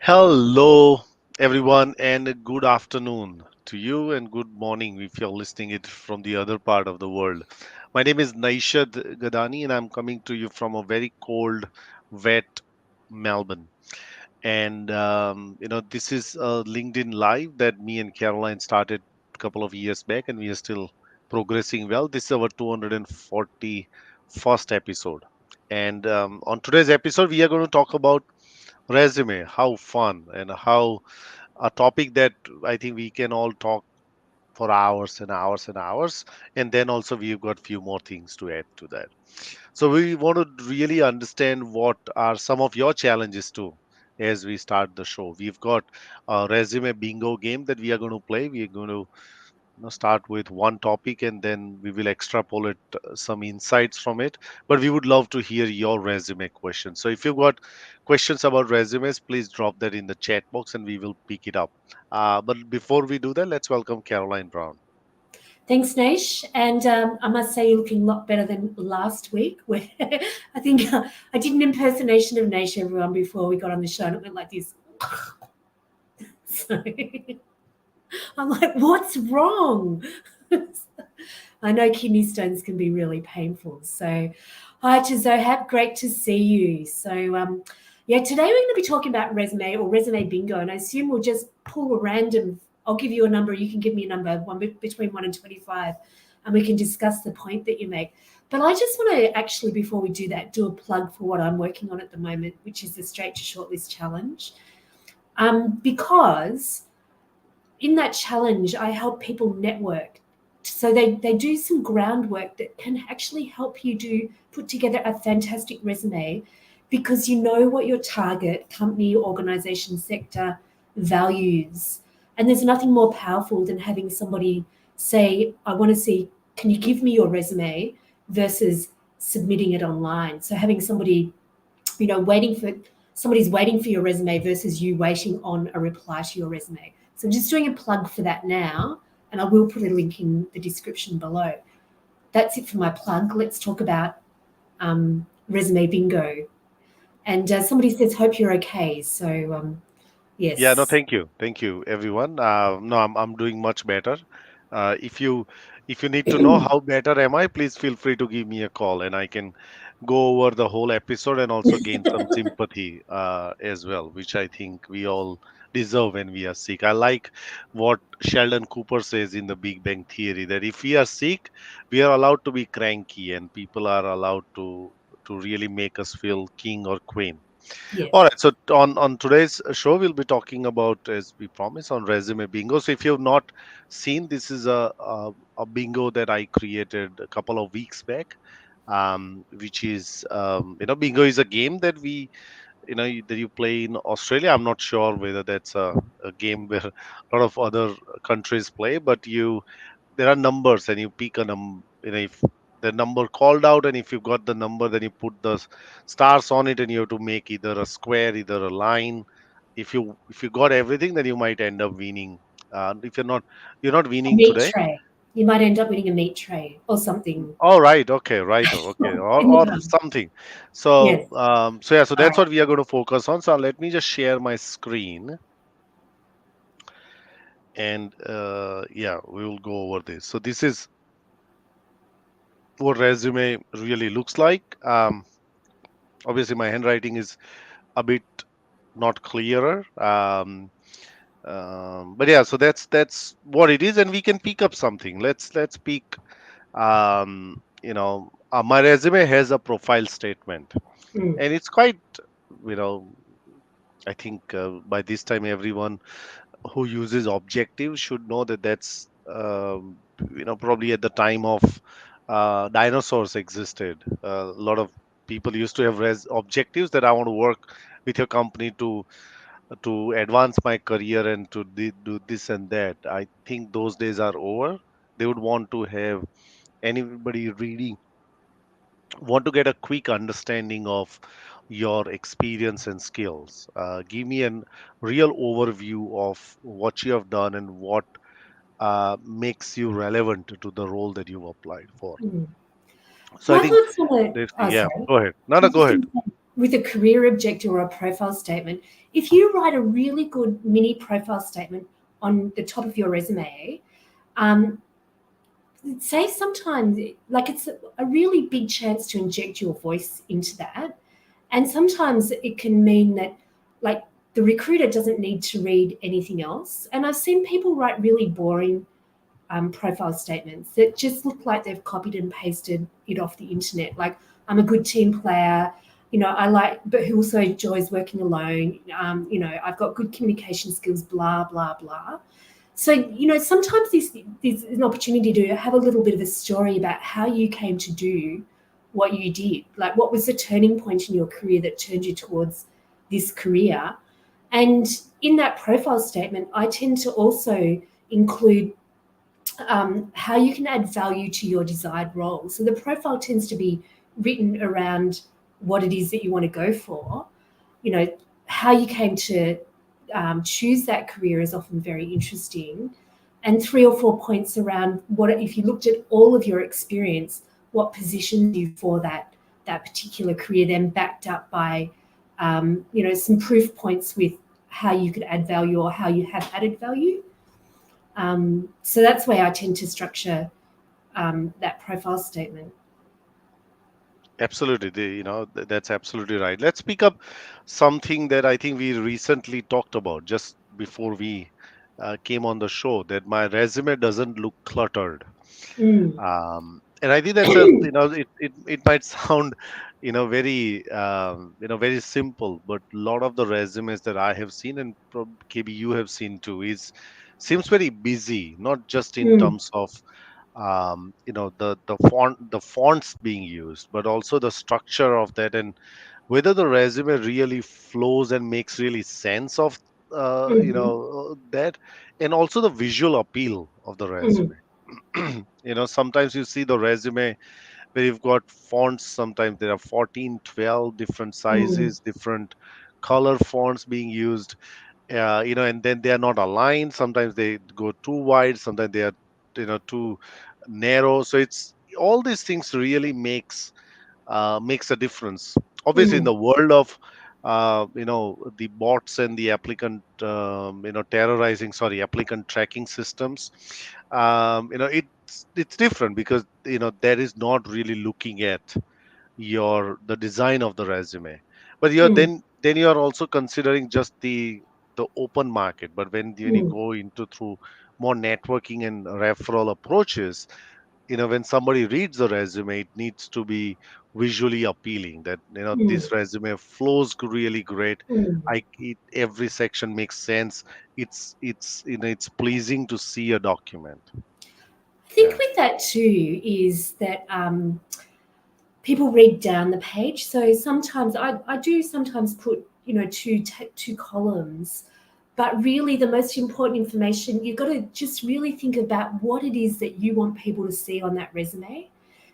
Hello, everyone, and good afternoon to you, and good morning if you're listening it from the other part of the world. My name is Naishad Gadani, and I'm coming to you from a very cold, wet Melbourne. And this is a LinkedIn Live that me and Caroline started a couple of years back, and we are still progressing well. This is our 241st episode. And on today's episode, we are going to talk about resume, how fun and how a topic that I think we can all talk for hours and hours and hours. And then also we've got few more things to add to that. So we want to really understand what are some of your challenges too as we start the show. We've got a resume bingo game that we are going to play. We are going to start with one topic and then we will extrapolate some insights from it, but we would love to hear your resume questions. So if you've got questions about resumes, please drop that in the chat box and we will pick it up. But before we do that, let's welcome Caroline Brown. Thanks, Naish. And I must say, you're looking a lot better than last week, where I think I did an impersonation of Naish, everyone, before we got on the show, and it went like this. So I'm like, what's wrong? I know kidney stones can be really painful. So, hi, Chizohab, great to see you. So, yeah, today we're going to be talking about resume or resume bingo, and I assume we'll just pull a random. I'll give you a number, you can give me a number, between 1 and 25, and we can discuss the point that you make. But I just want to actually, before we do that, do a plug for what I'm working on at the moment, which is the Straight to Shortlist Challenge. Because in that challenge, I help people network. So they do some groundwork that can actually help you put together a fantastic resume because you know what your target company, organization, sector values. And there's nothing more powerful than having somebody say, I want to see, can you give me your resume versus submitting it online. So having somebody, somebody's waiting for your resume versus you waiting on a reply to your resume. So I'm just doing a plug for that now, and I will put a link in the description below. That's it for my plug. Let's talk about resume bingo. And somebody says, "Hope you're okay." So Yeah, no, yes, thank you, everyone. No, I'm doing much better. If you need to know how better am I, please feel free to give me a call, and I can go over the whole episode and also gain some sympathy as well, which I think we all deserve when we are sick. I like what Sheldon Cooper says in the Big Bang Theory that if we are sick, we are allowed to be cranky, and people are allowed to really make us feel king or queen. yes, All right. So on today's show, we'll be talking about, as we promised, on resume bingo. So if you've not seen, this is a bingo that I created a couple of weeks back, which is bingo is a game that that you play in Australia. I'm not sure whether that's a game where a lot of other countries play, but there are numbers and you pick a number. If the number called out, and if you got the number, then you put the stars on it, and you have to make either a square, either a line. If you got everything, then you might end up winning. If you're not a winning meat today. tray. You might end up winning a meat tray or something All right, okay, right, okay, in the or pub. something. So Yes. so yeah, so All that's right. what we are going to focus on. So let me just share my screen, and yeah, we will go over this. So this is what resume really looks like. Obviously my handwriting is a bit not clearer, but yeah, so that's what it is, and we can pick up something. Let's pick. My resume has a profile statement, Mm. and it's quite, you know I think by this time everyone who uses objective should know that that's probably at the time of dinosaurs existed. A lot of people used to have objectives that I want to work with your company to advance my career and to do this and that. I think those days are over. They would want to have anybody reading, want to get a quick understanding of your experience and skills. Give me a real overview of what you have done and what makes you relevant to the role that you've applied for. Mm. So I My think thoughts on it. Oh, yeah, sorry. go ahead. No, I no, was go just ahead. going to say. with a career objective or a profile statement, if you write a really good mini profile statement on the top of your resume, um, say sometimes like it's a really big chance to inject your voice into that. And sometimes it can mean that, like, the recruiter doesn't need to read anything else. And I've seen people write really boring profile statements that just look like they've copied and pasted it off the internet. Like, I'm a good team player, I like, but who also enjoys working alone. I've got good communication skills, blah, blah, blah. So, sometimes this is an opportunity to have a little bit of a story about how you came to do what you did. Like, what was the turning point in your career that turned you towards this career? And in that profile statement, I tend to also include how you can add value to your desired role. So the profile tends to be written around what it is that you want to go for. You know, how you came to choose that career is often very interesting. And 3 or 4 points around what, if you looked at all of your experience, what positions you for that particular career, then backed up by some proof points with how you could add value or how you have added value. So that's why I tend to structure that profile statement. Absolutely, that's absolutely right. Let's pick up something that I think we recently talked about just before we came on the show. That my resume doesn't look cluttered. Mm, And I think that's it might sound very simple, but a lot of the resumes that I have seen, and KB you have seen too, is seems very busy, not just in mm, terms of the fonts being used, but also the structure of that, and whether the resume really flows and makes really sense of mm, that, and also the visual appeal of the mm, resume. Sometimes you see the resume where you've got fonts. Sometimes there are 14, 12 different mm, sizes, different color fonts being used, and then they are not aligned. Sometimes they go too wide, sometimes they are too narrow. So it's all these things really makes a difference. Obviously, in mm, the world of the bots and the applicant terrorizing, sorry, applicant tracking systems, it's different because that is not really looking at the design of the resume, but you're mm, then you are also considering just the open market. But when you mm, go into through more networking and referral approaches, when somebody reads the resume, it needs to be visually appealing, that mm, this resume flows really great. mm. Every section makes sense. It's pleasing to see a document. I think Yeah. with that too is that people read down the page. So sometimes I do sometimes put two columns, but really the most important information, you've got to just really think about what it is that you want people to see on that resume.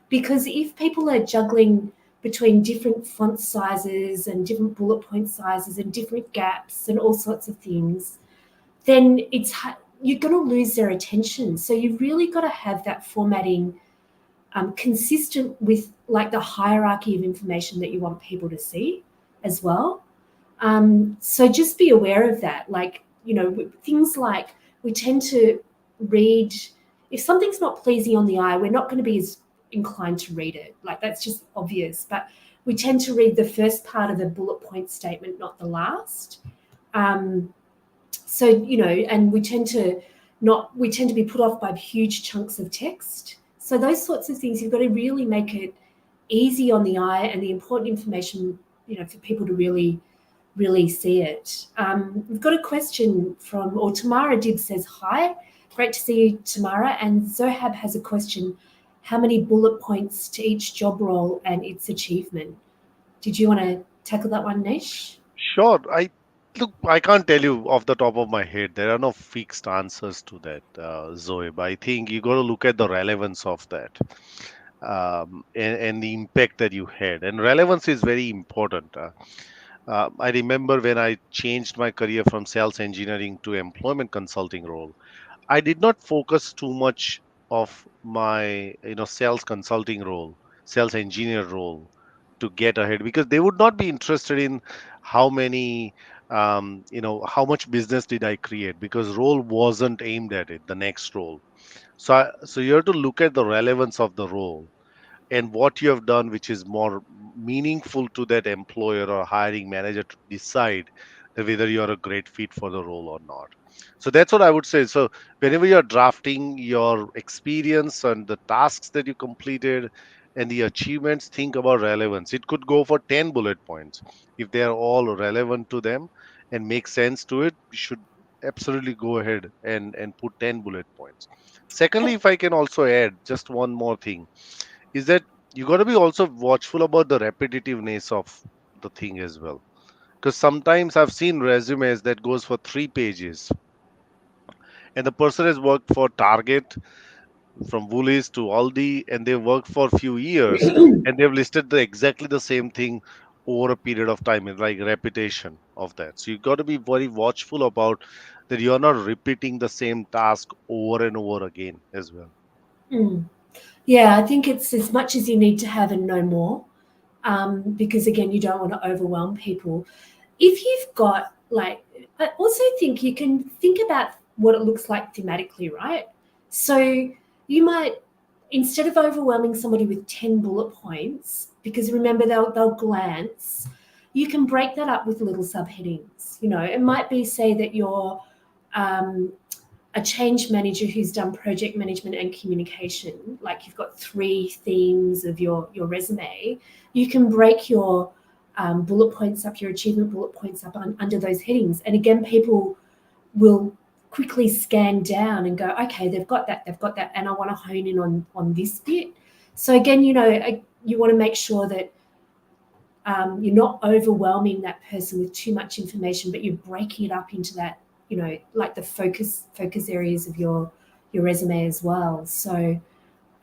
Because if people are juggling between different font sizes and different bullet point sizes and different gaps and all sorts of things, then you're going to lose their attention. So you've really got to have that formatting consistent with like the hierarchy of information that you want people to see as well. So just be aware of that. Like, things like, we tend to read, if something's not pleasing on the eye, we're not going to be as inclined to read it. Like, that's just obvious. But we tend to read the first part of the bullet point statement, not the last. Um, so, and we tend to be put off by huge chunks of text. So those sorts of things, you've got to really make it easy on the eye and the important information, for people to really see it. We've got a question or Tamara Dib says, hi, great to see you, Tamara. And Zohab has a question, how many bullet points to each job role and its achievement? Did you want to tackle that one, Naish? Sure. I can't tell you off the top of my head. There are no fixed answers to that, Zoe. But I think you got to look at the relevance of that, and the impact that you had. And relevance is very important. I remember when I changed my career from sales engineering to employment consulting role, I did not focus too much of my sales consulting role, sales engineer role to get ahead, because they would not be interested in how many how much business did I create, because role wasn't aimed at it, the next role. So you have to look at the relevance of the role and what you have done, which is more meaningful to that employer or hiring manager to decide that whether you are a great fit for the role or not. So that's what I would say. So whenever you're drafting your experience and the tasks that you completed and the achievements, think about relevance. It could go for 10 bullet points. If they are all relevant to them and make sense to it, you should absolutely go ahead and put 10 bullet points. Secondly, if I can also add just one more thing, is that you got to be also watchful about the repetitiveness of the thing as well, because sometimes I've seen resumes that goes for 3 pages, and the person has worked for Target, from Woolies to Aldi, and they've worked for a few years, and they've listed exactly the same thing over a period of time. It's like repetition of that. So you got to be very watchful about that you're not repeating the same task over and over again as well. Mm. Yeah, I think it's as much as you need to have and no more, because again, you don't want to overwhelm people. If you've got like, I also think you can think about what it looks like thematically, right? So you might, instead of overwhelming somebody with 10 bullet points, because remember they'll glance, you can break that up with little subheadings. You know, it might be, say that you're um, a change manager who's done project management and communication, like you've got three themes of your resume. You can break your bullet points up, your achievement bullet points up under those headings, and again, people will quickly scan down and go, okay, they've got that, and I want to hone in on this bit. So again, you know, you want to make sure that you're not overwhelming that person with too much information, but you're breaking it up into that, you know, like the focus areas of your resume as well. So,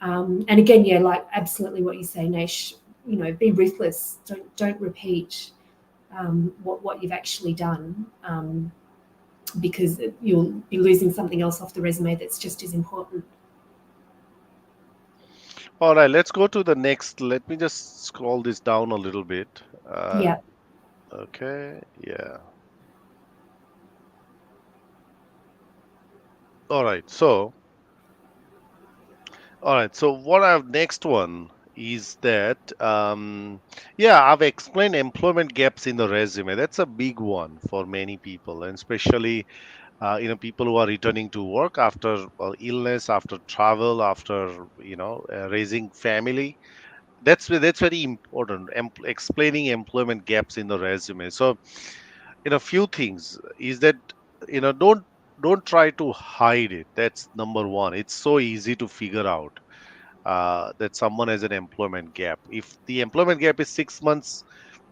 and again, yeah, like absolutely what you say, Naish. You know, be ruthless. Don't repeat what you've actually done, because you'll be losing something else off the resume that's just as important. All right, let's go to the next. Let me just scroll this down a little bit. Yeah. Okay, yeah. All right, so what I have next one is that yeah, I've explained employment gaps in the resume. That's a big one for many people, and especially people who are returning to work after illness, after travel, after raising family. That's very important. Explaining employment gaps in the resume. So few things is that don't try to hide it. That's number one. It's so easy to figure out that someone has an employment gap. If the employment gap is 6 months,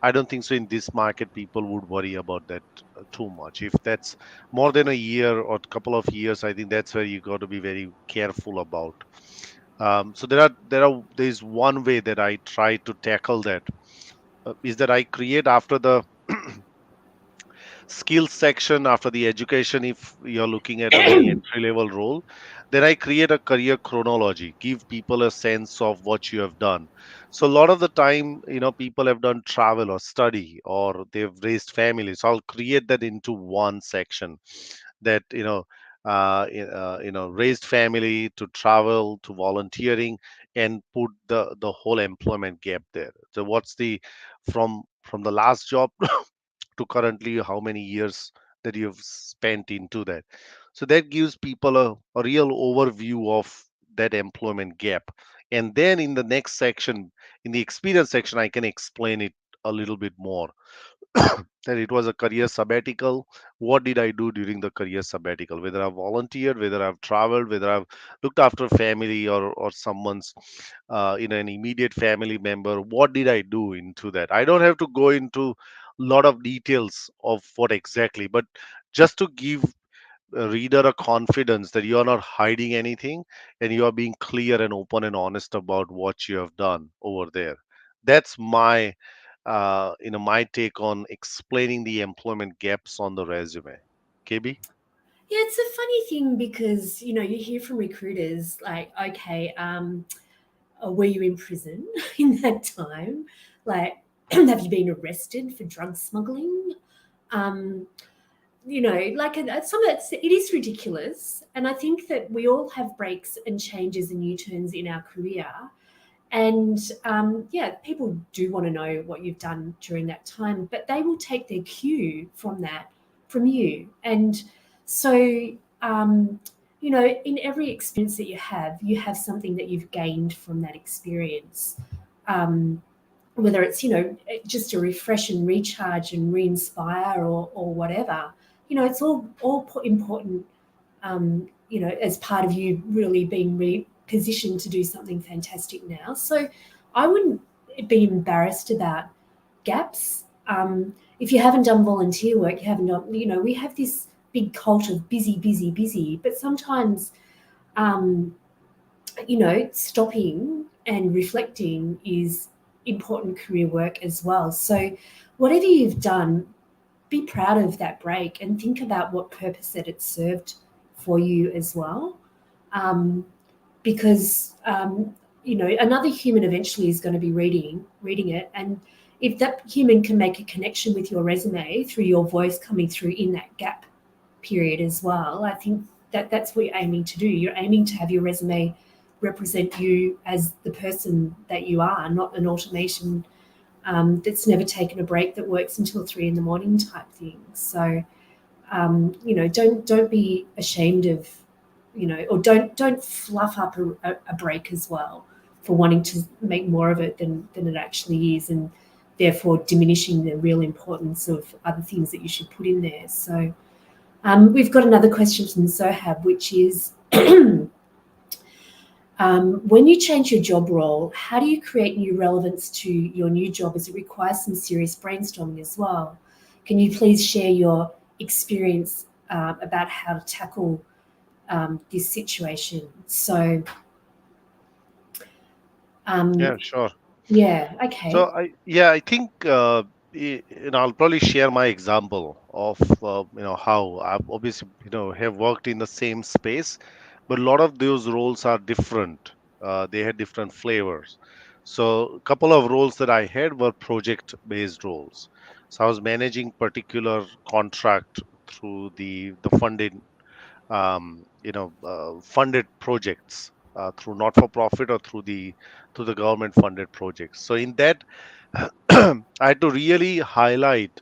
I don't think so in this market people would worry about that too much. If that's more than a year or a couple of years, I think that's where you got to be very careful about. So there's one way that I try to tackle that, is that I create after the skills section, after the education, if you're looking at a very entry level role, then I create a career chronology, give people a sense of what you have done. So a lot of the time, people have done travel or study or they've raised families. So I'll create that into one section, that raised family to travel to volunteering, and put the whole employment gap there. So what's the from the last job to currently, how many years that you've spent into that. So that gives people a real overview of that employment gap. And then in the next section, in the experience section, I can explain it a little bit more. That it was a career sabbatical. What did I do during the career sabbatical? Whether I've volunteered, whether I've traveled, whether I've looked after family or someone's an immediate family member. What did I do into that? I don't have to go into a lot of details of what exactly, but just to give a reader a confidence that you are not hiding anything and you are being clear and open and honest about what you have done over there. That's my take on explaining the employment gaps on the resume. KB? Yeah, it's a funny thing because you know you hear from recruiters like, okay, were you in prison in that time? Like, have you been arrested for drug smuggling? Um, like some of it is ridiculous. And I think that we all have breaks and changes and U-turns in our career. And yeah, people do want to know what you've done during that time, but they will take their cue from that, from you. And so, um, in every experience that you have something that you've gained from that experience. Whether it's, just a refresh and recharge and re-inspire, or whatever, it's all important, as part of you really being repositioned to do something fantastic now. So I wouldn't be embarrassed about gaps. If you haven't done volunteer work, you haven't done, we have this big cult of busy, busy, busy, but sometimes, um, stopping and reflecting is important career work as well. So whatever you've done, be proud of that break and think about what purpose that it served for you as well. Um, because another human eventually is going to be reading it, and if that human can make a connection with your resume through your voice coming through in that gap period as well, I think that that's what you're aiming to do. You're aiming to have your resume represent you as the person that you are, not an automation that's never taken a break, that works until 3 in the morning type thing. So don't be ashamed of, or don't fluff up a break as well for wanting to make more of it than it actually is, and therefore diminishing the real importance of other things that you should put in there. So we've got another question from Sohab, which is, when you change your job role, how do you create new relevance to your new job, as it requires some serious brainstorming as well? Can you please share your experience about how to tackle this situation? So, Yeah, um, sure. yeah, So okay. I think I'll probably share my example of how I obviously have worked in the same space, but a lot of those roles are different. They had different flavors. So a couple of roles that I had were project based roles. So I was managing particular contract through the funded projects, through not for profit or through the government funded projects. So in that I had to really highlight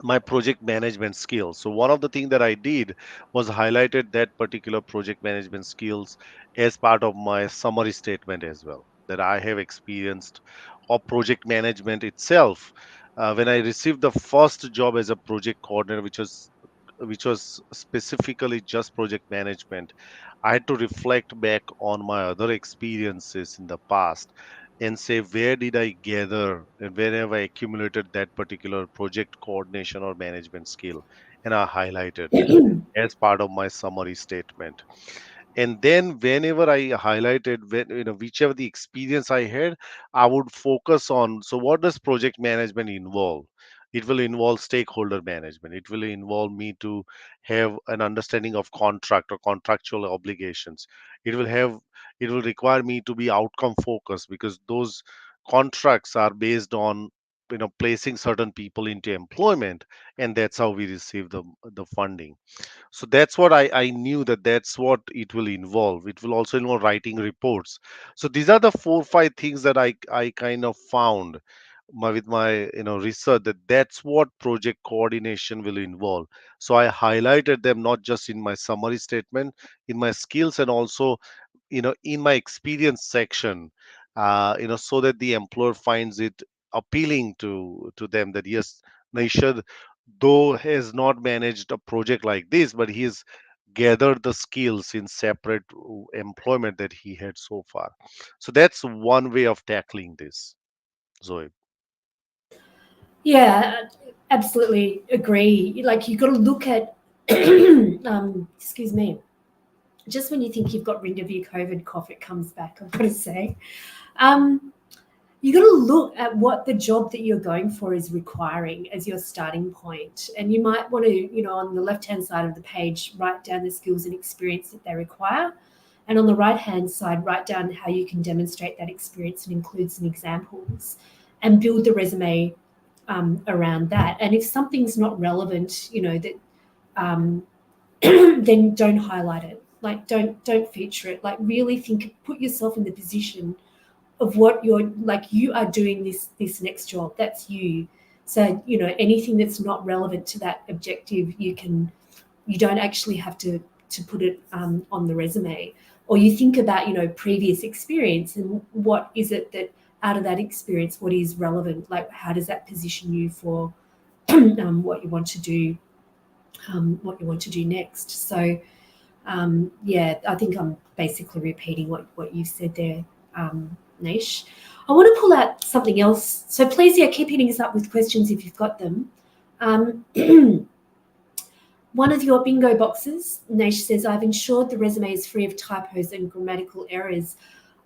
my project management skills. So one of the things that I did was highlighted that particular project management skills as part of my summary statement as well, that I have experienced of project management itself. When I received the first job as a project coordinator, which was specifically just project management, I had to reflect back on my other experiences in the past and say, where did I gather and where have I accumulated that particular project coordination or management skill, and I highlighted it as part of my summary statement. And then whenever I highlighted, whichever the experience I had, I would focus on, so what does project management involve? It will involve stakeholder management. It will involve me to have an understanding of contract or contractual obligations. It will require me to be outcome focused, because those contracts are based on placing certain people into employment, and that's how we receive the funding. So that's what I knew, that that's what it will involve. It will also involve writing reports. So these are the 4 5 things that I kind of found with my research, that that's what project coordination will involve. So I highlighted them not just in my summary statement, in my skills, and also in my experience section, so that the employer finds it appealing to them, that yes, Naishad, though has not managed a project like this, but he has gathered the skills in separate employment that he had so far. So that's one way of tackling this, Zoe. Yeah, absolutely agree. Like, you've got to look at, excuse me, just when you think you've got rid of your COVID cough, it comes back, I've got to say. Um, you got to look at what the job that you're going for is requiring as your starting point. And you might want to, on the left hand side of the page, write down the skills and experience that they require. And on the right hand side, write down how you can demonstrate that experience and include some examples. and build the resume around that. And if something's not relevant, that um, then don't highlight it. Like don't feature it. Like really put yourself in the position of what you're like. You are doing this next job. That's you. So anything that's not relevant to that objective, you don't actually have to put it on the resume. Or you think about previous experience and what is it that out of that experience, what is relevant? Like how does that position you for what you want to do, next? So yeah, I think I'm basically repeating what you've said there, Naish. I want to pull out something else. So please, yeah, keep hitting us up with questions if you've got them. Um, One of your bingo boxes, Naish says, I've ensured the resume is free of typos and grammatical errors.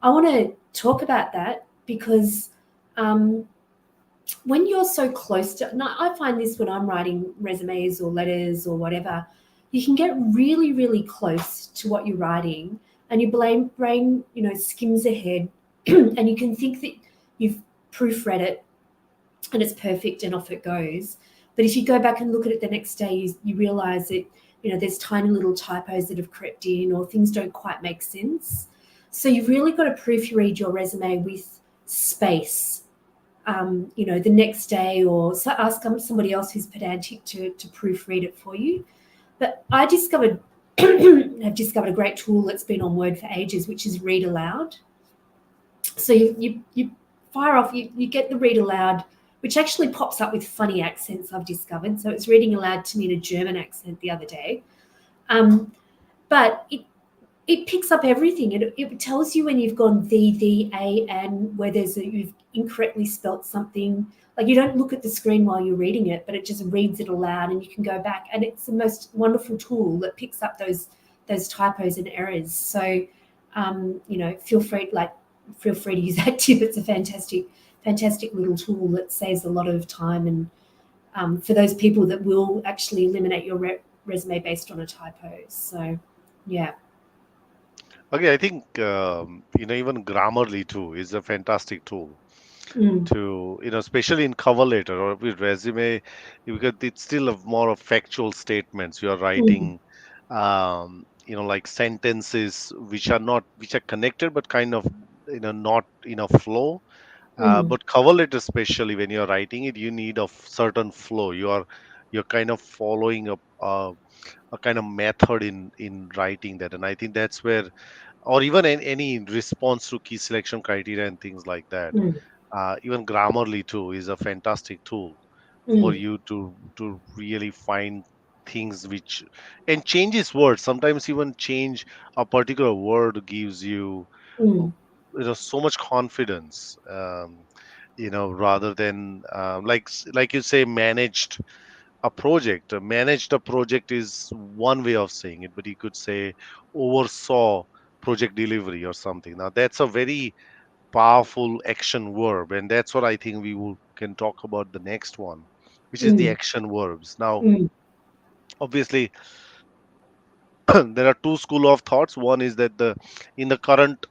I want to talk about that because um, when you're so close to, and I find this when I'm writing resumes or letters or whatever, you can get really, really close to what you're writing and your brain skims ahead and you can think that you've proofread it and it's perfect and off it goes. But if you go back and look at it the next day, you realize that there's tiny little typos that have crept in or things don't quite make sense. So you've really got to proofread your resume with space. The next day, or ask somebody else who's pedantic to proofread it for you. But I discovered have discovered a great tool that's been on Word for ages, which is Read Aloud. So you fire off, you get the Read Aloud, which actually pops up with funny accents, I've discovered. So it's reading aloud to me in a German accent the other day. But it picks up everything. It tells you when you've gone the, a, and where you've incorrectly spelt something. Like you don't look at the screen while you're reading it, but it just reads it aloud and you can go back. And it's the most wonderful tool that picks up those typos and errors. So, feel free to use that tip. It's a fantastic little tool that saves a lot of time. And for those people that will actually eliminate your resume based on a typo. So, yeah. Okay, I think even Grammarly too is a fantastic tool Mm, to especially in cover letter or with resume, because it's still more of factual statements you are mm, writing, like sentences which are connected but kind of not in a flow. mm, But cover letter, especially when you're writing it, you need a certain flow. You're kind of following a kind of method in writing that, and I think that's where, or even any response to key selection criteria and things like that. mm, Even Grammarly too is a fantastic tool for mm, you to really find things which and changes words. Sometimes even change a particular word gives you mm, so much confidence. Rather than like you say, managed a project is one way of saying it, but you could say oversaw project delivery or something. Now that's a very powerful action verb, and that's what I think can talk about the next one, which is the mm, action verbs. Now mm, obviously there are two school of thoughts. One is that the in the current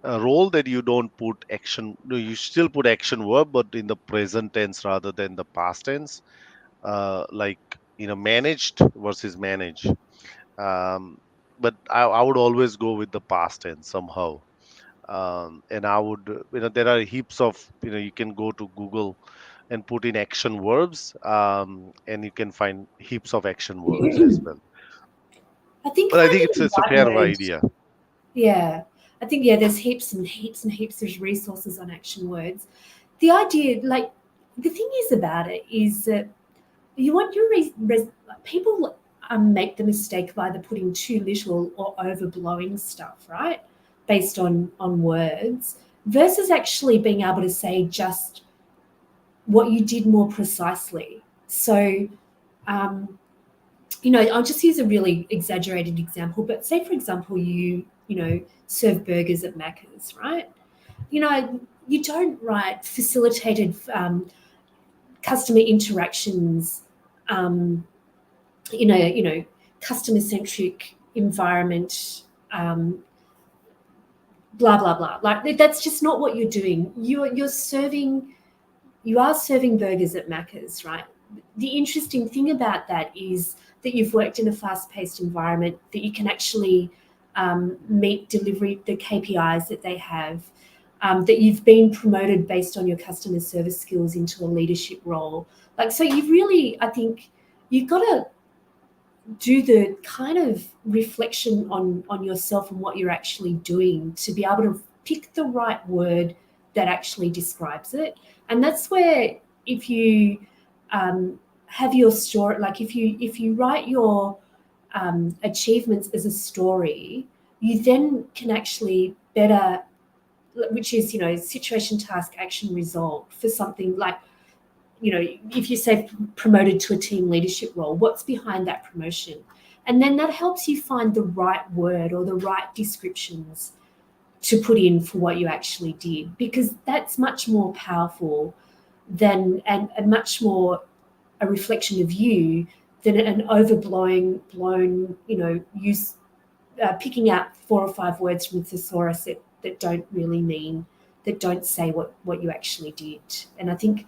role that you don't put action, no, you still put action verb but in the present tense rather than the past tense, like managed versus manage. um, but I would always go with the past tense somehow. And I would, there are heaps of, you can go to Google and put in action verbs, and you can find heaps of action verbs as mm. well. I think But I think finding it's the it's a right fair word. idea. Yeah. I think, yeah, there's heaps and heaps and heaps of resources on action words. The idea, like, the thing is about it is that you want your people make the mistake of either putting too little or overblowing stuff, right? Based on words versus actually being able to say just what you did more precisely. So, um, I'll just use a really exaggerated example, but say, for example, you serve burgers at Macca's, right? You don't write facilitated customer interactions, um, customer centric environment, um, blah blah blah. Like that's just not what you're doing. You're serving. you are serving burgers at Macca's, right? The interesting thing about that is that you've worked in a fast-paced environment, that you can actually meet delivery, the KPIs that they have, that you've been promoted based on your customer service skills into a leadership role. Like, so you've really, I think, you've got to do the kind of reflection on yourself and what you're actually doing to be able to pick the right word that actually describes it. And that's where, if you have your story, like if you write your achievements as a story, you then can actually better, which is, situation, task, action, result, for something like, if you say promoted to a team leadership role, what's behind that promotion? And then that helps you find the right word or the right descriptions to put in for what you actually did, because that's much more powerful than, and much more a reflection of you than an overblown, use, picking out 4 or 5 words from a thesaurus that don't really mean, that don't say what you actually did. And I think,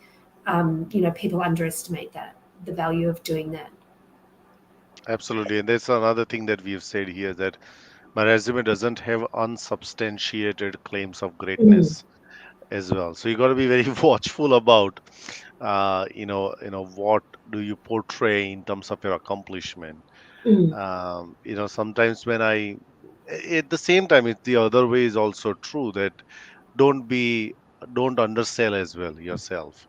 people underestimate that, the value of doing that. Absolutely. And there's another thing that we've said here, that my resume doesn't have unsubstantiated claims of Mm, greatness as well. So you got to be very watchful about, what do you portray in terms of your accomplishment. mm, Sometimes when at the same time, it's the other way is also true, that don't be, don't undersell as well yourself.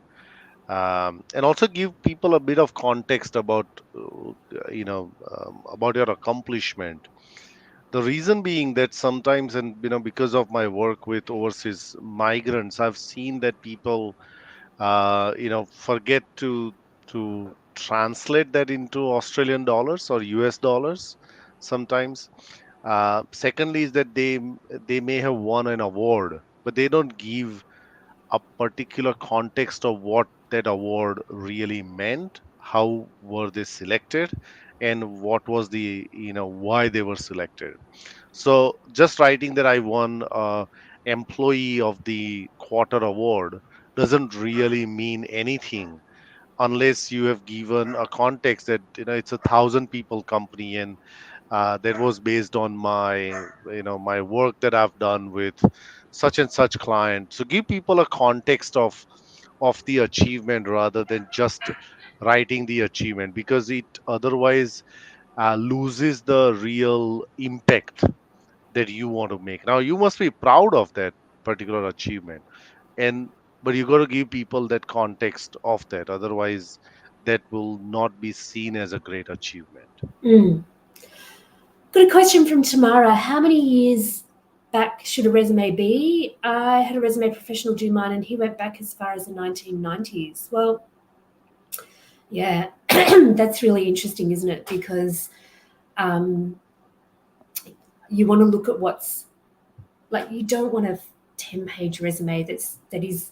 And also give people a bit of context about, about your accomplishment. The reason being that sometimes, and because of my work with overseas migrants, I've seen that people, forget to translate that into Australian dollars or US dollars sometimes. Secondly, is that they may have won an award, but they don't give a particular context of what that award really meant, how were they selected, and what was the, why they were selected. So just writing that I won employee of the quarter award doesn't really mean anything unless you have given a context that, it's a 1,000 people company, and that was based on my work that I've done with such and such client. So give people a context of the achievement rather than just writing the achievement, because it otherwise loses the real impact that you want to make. Now you must be proud of that particular achievement, and but you got to give people that context of that, otherwise that will not be seen as a great achievement. mm. Got a question from Tamara. How many years back should a resume be? I had a resume professional do mine, and he went back as far as the 1990s. Well, yeah, that's really interesting, isn't it? Because um, you want to look at what's, like, you don't want a 10-page resume that is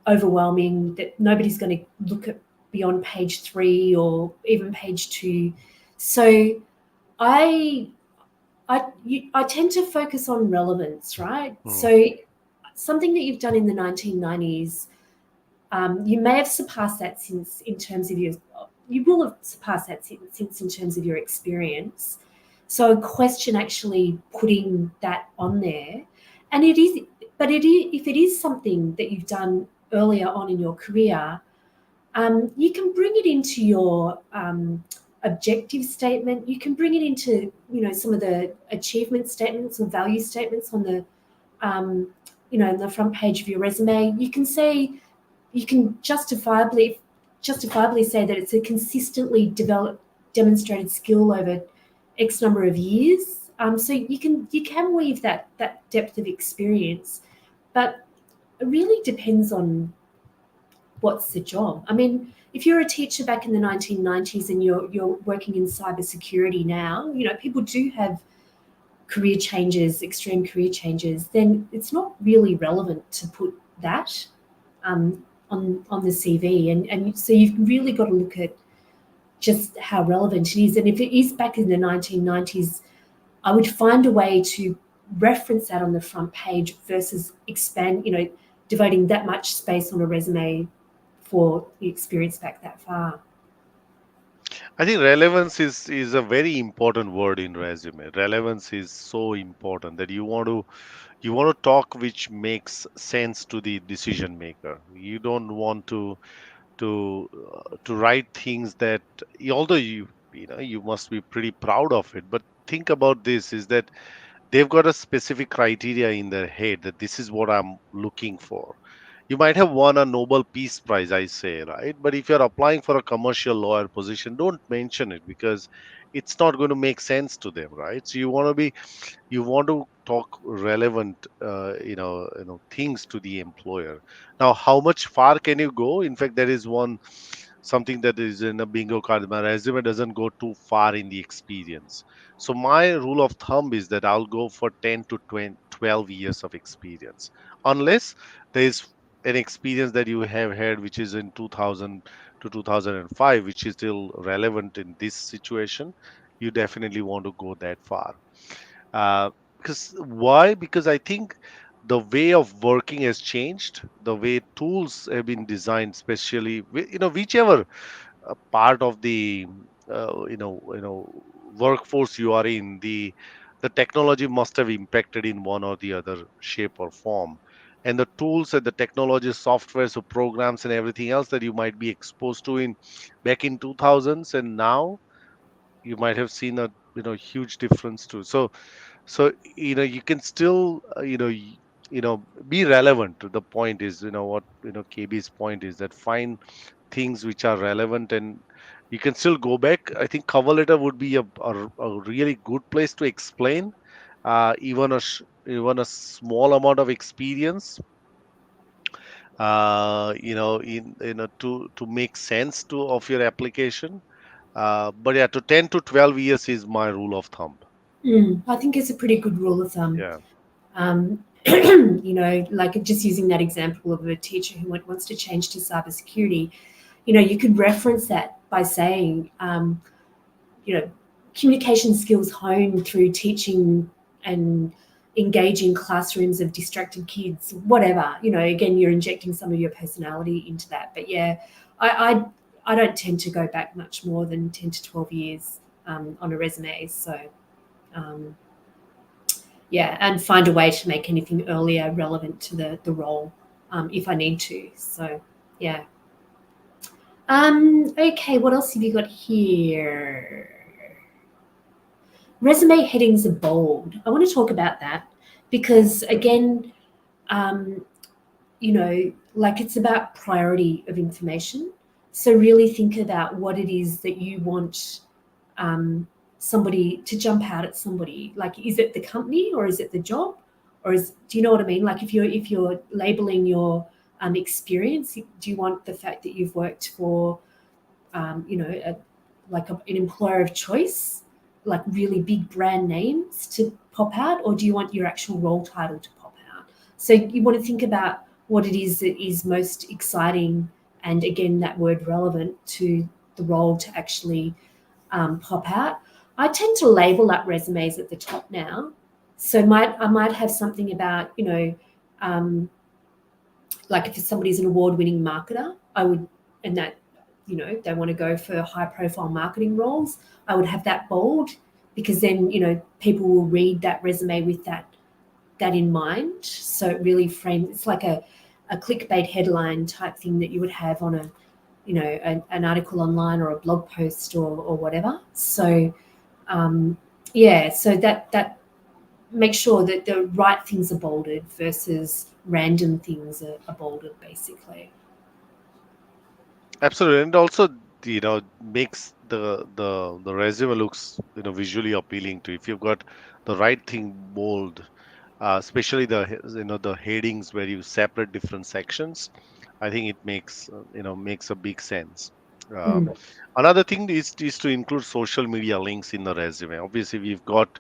overwhelming, that nobody's going to look at beyond page 3 or even page 2. So I I tend to focus on relevance, right? Hmm. So something that you've done in the 1990s, you may have surpassed that since, in terms of your, you will have surpassed that since in terms of your experience. So a question actually putting that on there, and it is, but it is, if it is something that you've done earlier on in your career, you can bring it into your objective statement. You can bring it into, some of the achievement statements or value statements on the, on the front page of your resume. You can say, you can justifiably say that it's a consistently developed, demonstrated skill over X number of years. So you can weave that depth of experience, but it really depends on what's the job. I mean, if you're a teacher back in the 1990s and you're working in cybersecurity now, people do have career changes, extreme career changes. Then it's not really relevant to put that on the CV, and so you've really got to look at just how relevant it is. And if it is back in the 1990s, I would find a way to reference that on the front page versus expand, devoting that much space on a resume for the experience back that far. I think relevance is a very important word in resume. Relevance is so important that you want to talk which makes sense to the decision maker. You don't want to write things that, although you must be pretty proud of it, but think about this is that they've got a specific criteria in their head that this is what I'm looking for. You might have won a Nobel Peace Prize, I say, right? But if you're applying for a commercial lawyer position, don't mention it because it's not going to make sense to them, right? So you want to talk relevant things to the employer. Now, how much far can you go? In fact, there is one something that is in a bingo card. My resume doesn't go too far in the experience. So my rule of thumb is that I'll go for 10 to 20, 12 years of experience, unless there is an experience that you have had which is in 2000 to 2005, which is still relevant in this situation. You definitely want to go that far. uh, because why? Because I think the way of working has changed. The way tools have been designed, especially whichever part of the workforce you are in, the technology must have impacted in one or the other shape or form. And the tools and the technology, softwares, or programs, and everything else that you might be exposed to in back in 2000s and now, you might have seen a huge difference too. So you can still be relevant. To the point is, what KB's point is, that find things which are relevant, and you can still go back. I think cover letter would be a really good place to explain even a small amount of experience, to make sense of your application. But yeah, to 10 to 12 years is my rule of thumb. I think it's a pretty good rule of thumb. Yeah. Like just using that example of a teacher who wants to change to cybersecurity, you could reference that by saying, you know, communication skills honed through teaching and engaging classrooms of distracted kids, whatever. Again, you're injecting some of your personality into that. But yeah, I I, I don't tend to go back much more than 10 to 12 years on a resume. So um, yeah, and find a way to make anything earlier relevant to the role if I need to. So yeah. Okay, what else have you got here? Resume headings are bold. I want to talk about that because again, um, like it's about priority of information. So really think about what it is that you want um, somebody to jump out at somebody. Like, is it the company or is it the job, or do you know what I mean? Like, if you're labeling your experience, do you want the fact that you've worked for an employer of choice, like really big brand names to pop out, or do you want your actual role title to pop out? So you want to think about what it is that is most exciting, and again, that word relevant to the role to actually pop out. I tend to label up resumes at the top now. So I might have something about, um, like if somebody's an award-winning marketer, I would, and that, they want to go for high-profile marketing roles, I would have that bold, because then, people will read that resume with that in mind. So it really frames, it's like a clickbait headline type thing that you would have on an article online or a blog post or whatever. So yeah, so that make sure that the right things are bolded versus random things are bolded, basically. Absolutely, and also makes the resume looks visually appealing to. If you've got the right thing bold, especially the headings where you separate different sections, I think it makes a big sense. Uh, Mm. Another thing is to include social media links in the resume. Obviously, we've got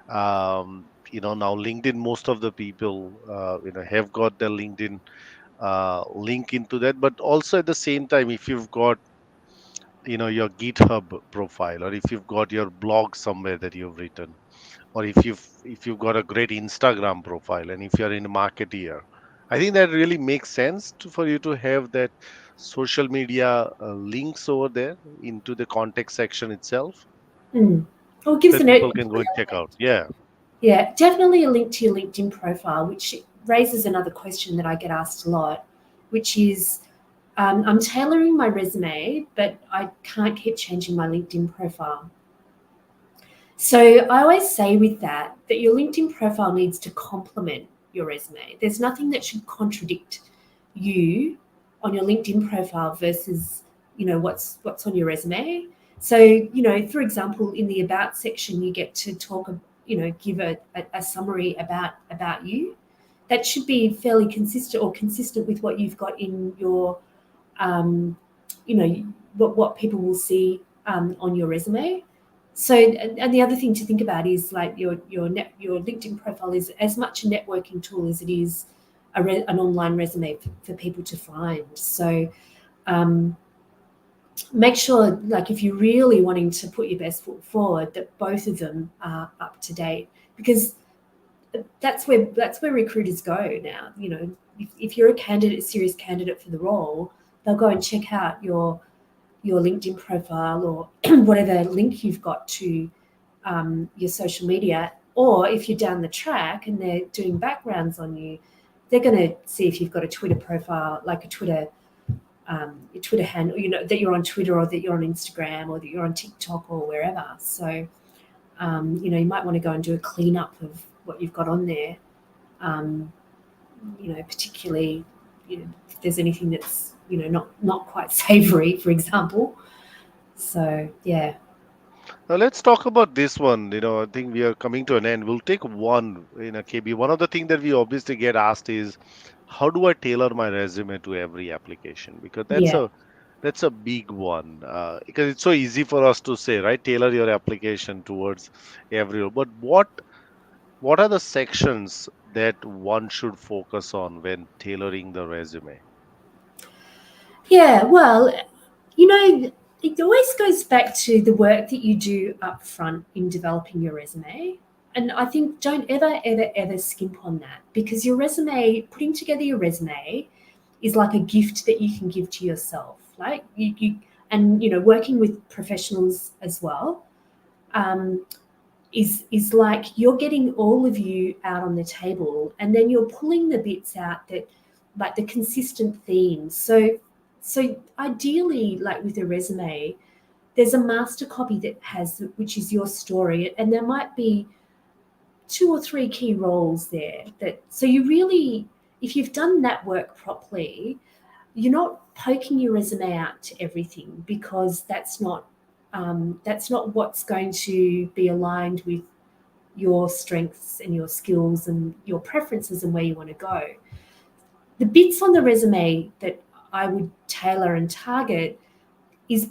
now LinkedIn. Most of the people have got their LinkedIn link into that, but also at the same time, if you've got your GitHub profile, or if you've got your blog somewhere that you've written, or if you've got a great Instagram profile, and if you're in a marketeer, I think that really makes sense for you to have that social media links over there into the context section itself Mm. Or gives that an people can go and check out. Yeah. yeah, definitely a link to your LinkedIn profile, which raises another question that I get asked a lot, which is I'm tailoring my resume, but I can't keep changing my LinkedIn profile. So I always say with that that your LinkedIn profile needs to complement your resume. There's nothing that should contradict you on your LinkedIn profile versus what's on your resume. So for example, in the about section, you get to talk, give a summary about you. That should be fairly consistent or consistent with what you've got in your um, what people will see on your resume. So, and the other thing to think about is like your LinkedIn profile is as much a networking tool as it is an online resume for people to find. So, um, make sure, like, if you're really wanting to put your best foot forward, that both of them are up to date, because that's where recruiters go now. If you're a serious candidate for the role, they'll go and check out your LinkedIn profile or whatever link you've got to your social media. Or if you're down the track and they're doing backgrounds on you, they're going to see if you've got a Twitter profile, like a Twitter, your Twitter handle, that you're on Twitter or that you're on Instagram or that you're on TikTok or wherever. So, you might want to go and do a cleanup of what you've got on there. Um, Particularly, if there's anything that's, not quite savory, for example. So, yeah. Now let's talk about this one. I think we are coming to an end. We'll take one in a KB. One of the things that we obviously get asked is, how do I tailor my resume to every application? Because that's Yeah. a big one. Because it's so easy for us to say, right? Tailor your application towards every role. But what are the sections that one should focus on when tailoring the resume? Yeah, well, you know, it always goes back to the work that you do up front in developing your resume. And I think don't ever, ever, ever skimp on that, because your resume, putting together your resume is like a gift that you can give to yourself. Like and working with professionals as well, um, is like you're getting all of you out on the table, and then you're pulling the bits out that, like, the consistent themes. So ideally, like with a resume, there's a master copy that has, which is your story, and there might be two or three key roles there, that so you really, if you've done that work properly, you're not poking your resume out to everything, because that's not what's going to be aligned with your strengths and your skills and your preferences and where you want to go. The bits on the resume that I would tailor and target is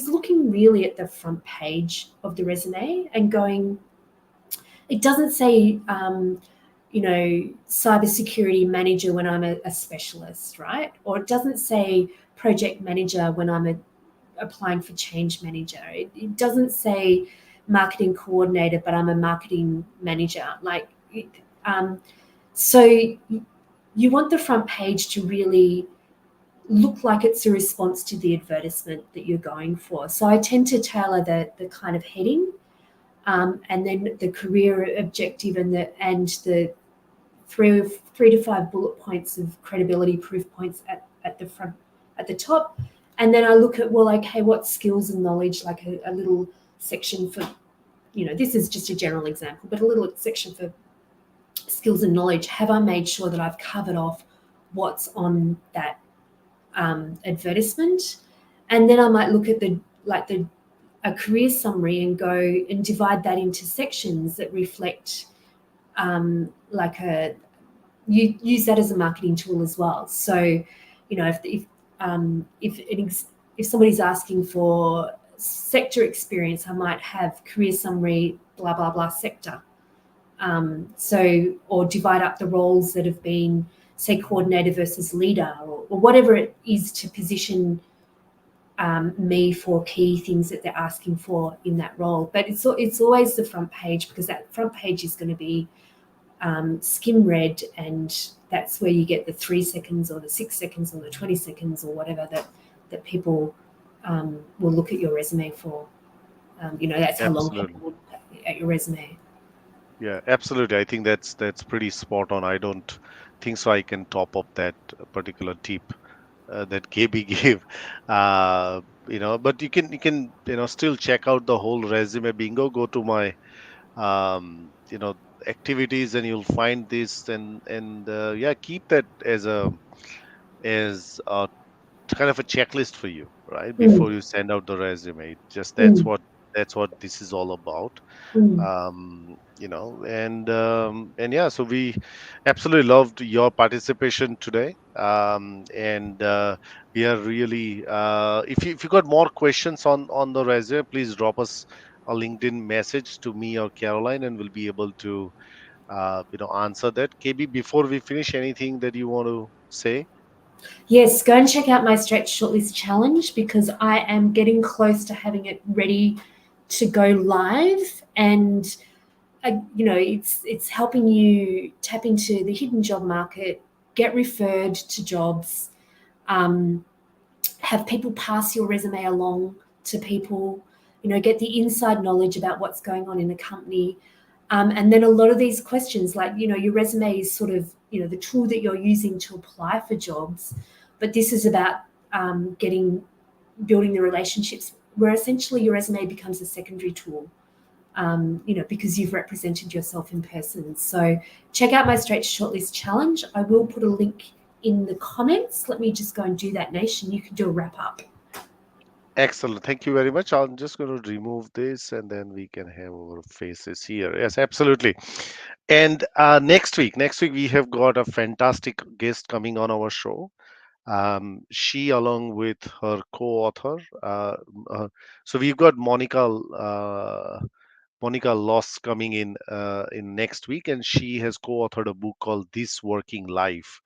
looking really at the front page of the resume and going. It doesn't say, cybersecurity manager when I'm a specialist, right? Or it doesn't say project manager when I'm applying for change manager. It doesn't say marketing coordinator, but I'm a marketing manager. Um, so you want the front page to really look like it's a response to the advertisement that you're going for. So I tend to tailor the kind of heading, and then the career objective, and the three to five bullet points of credibility proof points at the front, at the top. And then I look at, well, okay, what skills and knowledge, like a little section for, this is just a general example, but a little section for skills and knowledge. Have I made sure that I've covered off what's on that advertisement? And then I might look at the a career summary and go and divide that into sections that reflect, like you use that as a marketing tool as well. So, if somebody's asking for sector experience, I might have career summary, blah blah blah sector. Or divide up the roles that have been, say, coordinator versus leader, or whatever it is to position me for key things that they're asking for in that role. But it's always the front page, because that front page is going to be skim read, and that's where you get the 3 seconds or the 6 seconds or the 20 seconds or whatever that people will look at your resume for. That's how long people Absolutely. will look at your resume. Yeah, absolutely. I think that's pretty spot on. I don't think so I can top up that particular tip that KB gave. But you can still check out the whole resume bingo. Go to my activities, and you'll find this, and yeah, keep that as a kind of a checklist for you, right? Mm, Before you send out the resume. Just mm, that's what this is all about. mm. And yeah, so we absolutely loved your participation today. And we are really if you got more questions on the resume, please drop us a LinkedIn message to me or Caroline, and we'll be able to answer that. KB, before we finish, anything that you want to say? Yes, go and check out my stretch shortlist challenge because I am getting close to having it ready to go live, and it's helping you tap into the hidden job market, get referred to jobs, um, have people pass your resume along to people, get the inside knowledge about what's going on in a company. And then a lot of these questions, like, your resume is sort of, the tool that you're using to apply for jobs. But this is about building the relationships where essentially your resume becomes a secondary tool, because you've represented yourself in person. So check out my Straight to Shortlist challenge. I will put a link in the comments. Let me just go and do that, Naish, and you can do a wrap up. Excellent. Thank you very much. I'm just going to remove this, and then we can have our faces here. Yes, absolutely. And next week we have got a fantastic guest coming on our show. She, along with her co-author, so we've got Monica Loss coming in next week, and she has co-authored a book called This Working Life,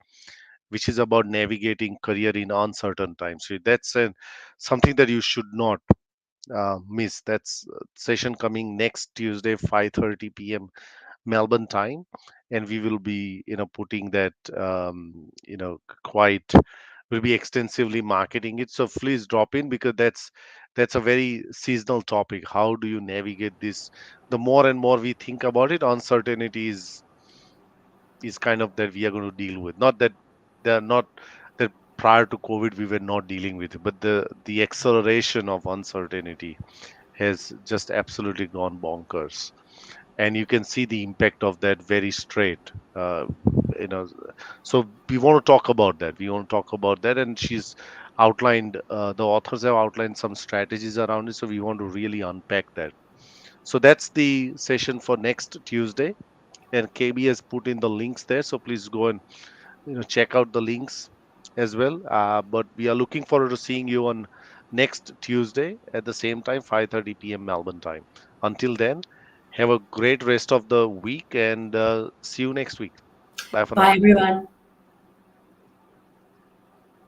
which is about navigating career in uncertain times. So that's something that you should not miss. That's session coming next Tuesday, 5:30 p.m. Melbourne time, and we will be putting that quite will be extensively marketing it. So please drop in, because that's a very seasonal topic. How do you navigate this? The more and more we think about it, uncertainty is kind of that we are going to deal with. Not that they are not that prior to COVID we were not dealing with it, but the acceleration of uncertainty has just absolutely gone bonkers, and you can see the impact of that very straight. You know, so we want to talk about that. We want to talk about that, and she's outlined. The authors have outlined some strategies around it, so we want to really unpack that. So that's the session for next Tuesday, and KB has put in the links there. So please go and check out the links as well. But we are looking forward to seeing you on next Tuesday at the same time, 5:30 p.m. Melbourne time. Until then, have a great rest of the week, and see you next week. Bye for Bye, now. everyone.